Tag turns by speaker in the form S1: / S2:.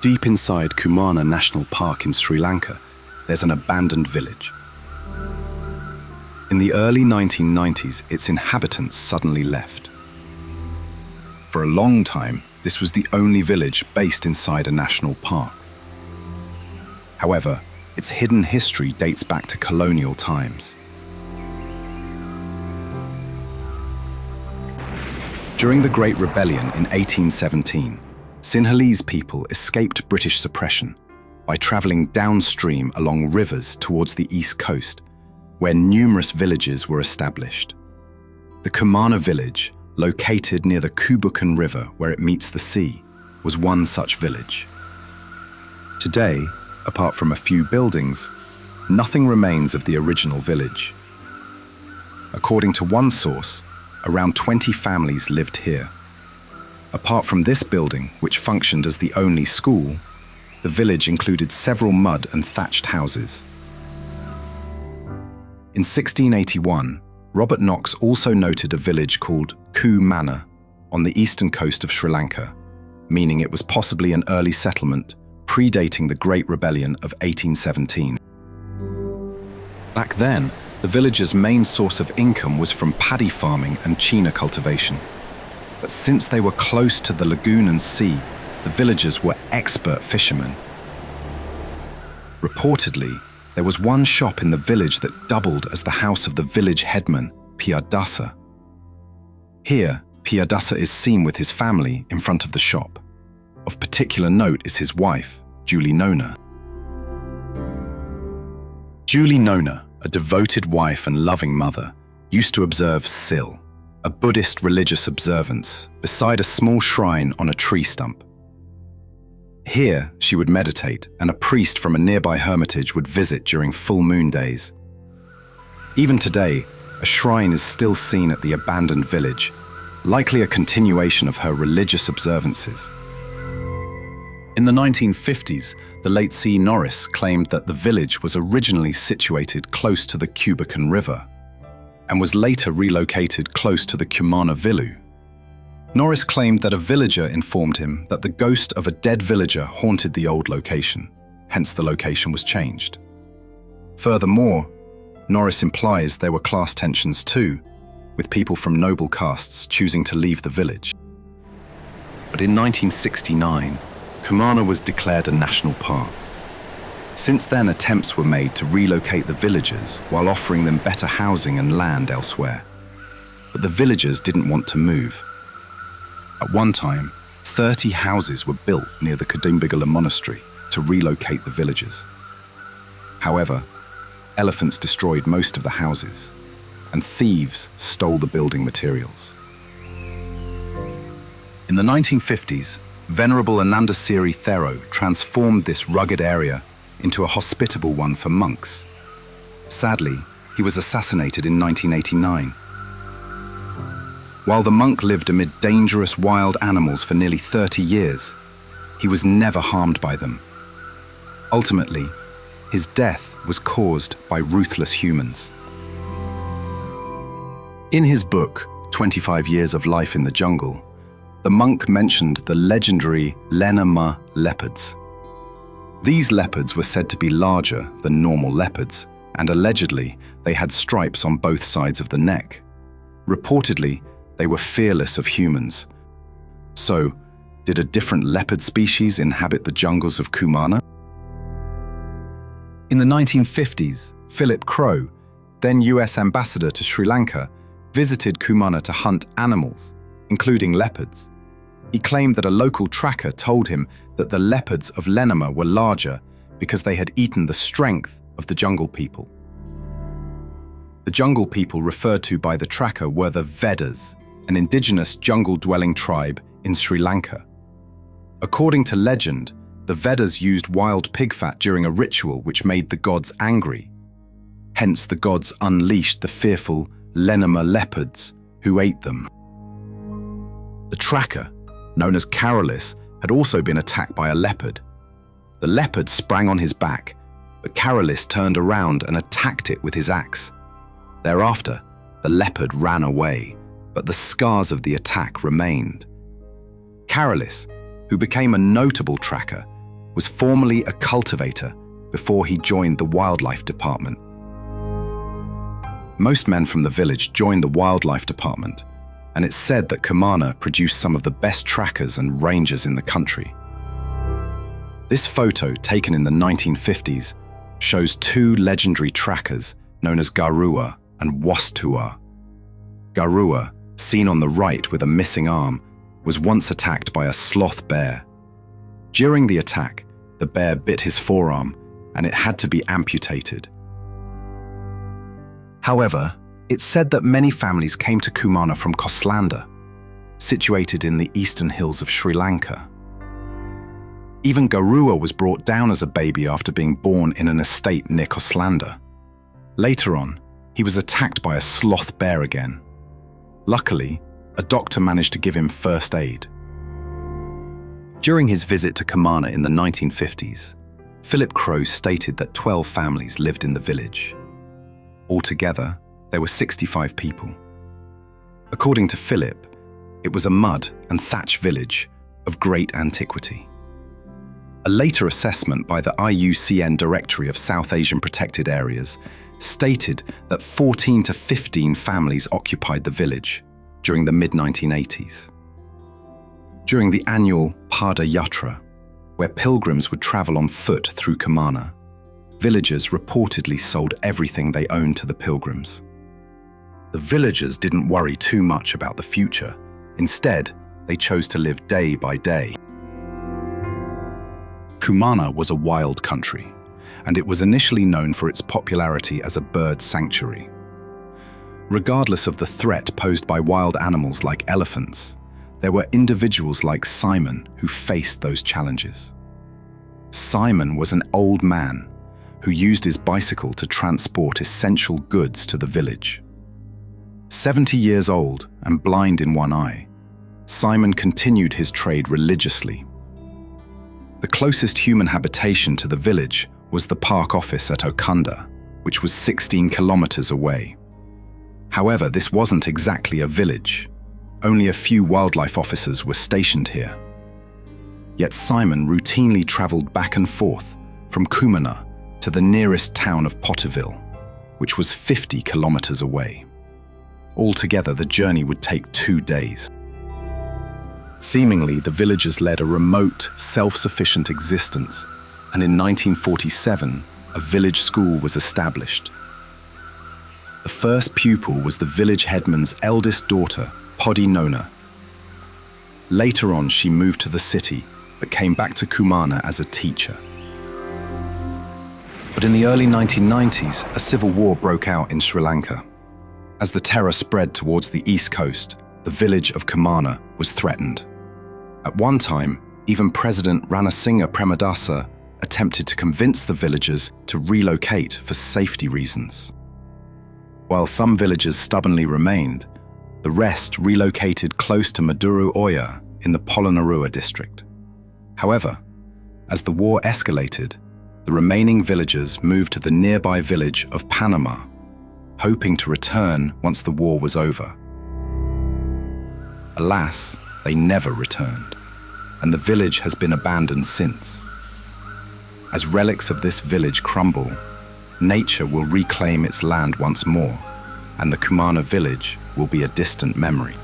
S1: Deep inside Kumana National Park in Sri Lanka, there's an abandoned village. In the early 1990s, its inhabitants suddenly left. For a long time, this was the only village based inside a national park. However, its hidden history dates back to colonial times. During the Great Rebellion in 1817, Sinhalese people escaped British suppression by travelling downstream along rivers towards the east coast, where numerous villages were established. The Kumana village, located near the Kubukan River where it meets the sea, was one such village. Today, apart from a few buildings, nothing remains of the original village. According to one source, around 20 families lived here. Apart from this building, which functioned as the only school, the village included several mud and thatched houses. In 1681, Robert Knox also noted a village called Kumana on the eastern coast of Sri Lanka, meaning it was possibly an early settlement predating the Great Rebellion of 1817. Back then, the village's main source of income was from paddy farming and china cultivation. But since they were close to the lagoon and sea, the villagers were expert fishermen. Reportedly, there was one shop in the village that doubled as the house of the village headman, Piyadasa. Here, Piyadasa is seen with his family in front of the shop. Of particular note is his wife, Julie Nona. Julie Nona, a devoted wife and loving mother, used to observe Sil, a Buddhist religious observance, beside a small shrine on a tree stump. Here, she would meditate, and a priest from a nearby hermitage would visit during full moon days. Even today, a shrine is still seen at the abandoned village, likely a continuation of her religious observances. In the 1950s, the late C. Norris claimed that the village was originally situated close to the Kubukan River and was later relocated close to the Kumana Villu. Norris claimed that a villager informed him that the ghost of a dead villager haunted the old location, hence the location was changed. Furthermore, Norris implies there were class tensions too, with people from noble castes choosing to leave the village. But in 1969, Kumana was declared a national park. Since then, attempts were made to relocate the villagers while offering them better housing and land elsewhere. But the villagers didn't want to move. At one time, 30 houses were built near the Kadimbigala monastery to relocate the villagers. However, elephants destroyed most of the houses, and thieves stole the building materials. In the 1950s, Venerable Anandasiri Thero transformed this rugged area into a hospitable one for monks. Sadly, he was assassinated in 1989. While the monk lived amid dangerous wild animals for nearly 30 years, he was never harmed by them. Ultimately, his death was caused by ruthless humans. In his book, 25 Years of Life in the Jungle, the monk mentioned the legendary Lenama leopards. These leopards were said to be larger than normal leopards, and allegedly they had stripes on both sides of the neck. Reportedly, they were fearless of humans. So, did a different leopard species inhabit the jungles of Kumana? In the 1950s, Philip Crowe, then US ambassador to Sri Lanka, visited Kumana to hunt animals, including leopards. He claimed that a local tracker told him that the leopards of Lenama were larger because they had eaten the strength of the jungle people. The jungle people referred to by the tracker were the Vedas, an indigenous jungle-dwelling tribe in Sri Lanka. According to legend, the Vedas used wild pig fat during a ritual which made the gods angry. Hence, the gods unleashed the fearful Lenama leopards, who ate them. The tracker, known as Carolis, had also been attacked by a leopard. The leopard sprang on his back, but Carolis turned around and attacked it with his axe. Thereafter, the leopard ran away, but the scars of the attack remained. Carolis, who became a notable tracker, was formerly a cultivator before he joined the wildlife department. Most men from the village joined the wildlife department, and it's said that Kumana produced some of the best trackers and rangers in the country. This photo, taken in the 1950s, shows two legendary trackers known as Garua and Wastua. Garua, seen on the right with a missing arm, was once attacked by a sloth bear. During the attack, the bear bit his forearm and it had to be amputated. However, it's said that many families came to Kumana from Koslanda, situated in the eastern hills of Sri Lanka. Even Garua was brought down as a baby after being born in an estate near Koslanda. Later on, he was attacked by a sloth bear again. Luckily, a doctor managed to give him first aid. During his visit to Kumana in the 1950s, Philip Crowe stated that 12 families lived in the village. Altogether, there were 65 people. According to Philip, it was a mud and thatch village of great antiquity. A later assessment by the IUCN Directory of South Asian Protected Areas stated that 14 to 15 families occupied the village during the mid-1980s. During the annual Pada Yatra, where pilgrims would travel on foot through Kumana, villagers reportedly sold everything they owned to the pilgrims. The villagers didn't worry too much about the future. Instead, they chose to live day by day. Kumana was a wild country, and it was initially known for its popularity as a bird sanctuary. Regardless of the threat posed by wild animals like elephants, there were individuals like Simon who faced those challenges. Simon was an old man who used his bicycle to transport essential goods to the village. 70 years old and blind in one eye, Simon continued his trade religiously. The closest human habitation to the village was the park office at Okunda, which was 16 kilometers away. However, this wasn't exactly a village. Only a few wildlife officers were stationed here. Yet Simon routinely traveled back and forth from Kumana to the nearest town of Potterville, which was 50 kilometers away. Altogether, the journey would take 2 days. Seemingly, the villagers led a remote, self-sufficient existence, and in 1947, a village school was established. The first pupil was the village headman's eldest daughter, Podi Nona. Later on, she moved to the city, but came back to Kumana as a teacher. But in the early 1990s, a civil war broke out in Sri Lanka. As the terror spread towards the east coast, the village of Kumana was threatened. At one time, even President Ranasinghe Premadasa attempted to convince the villagers to relocate for safety reasons. While some villagers stubbornly remained, the rest relocated close to Maduru Oya in the Polonnaruwa district. However, as the war escalated, the remaining villagers moved to the nearby village of Panama, hoping to return once the war was over. Alas, they never returned, and the village has been abandoned since. As relics of this village crumble, nature will reclaim its land once more, and the Kumana village will be a distant memory.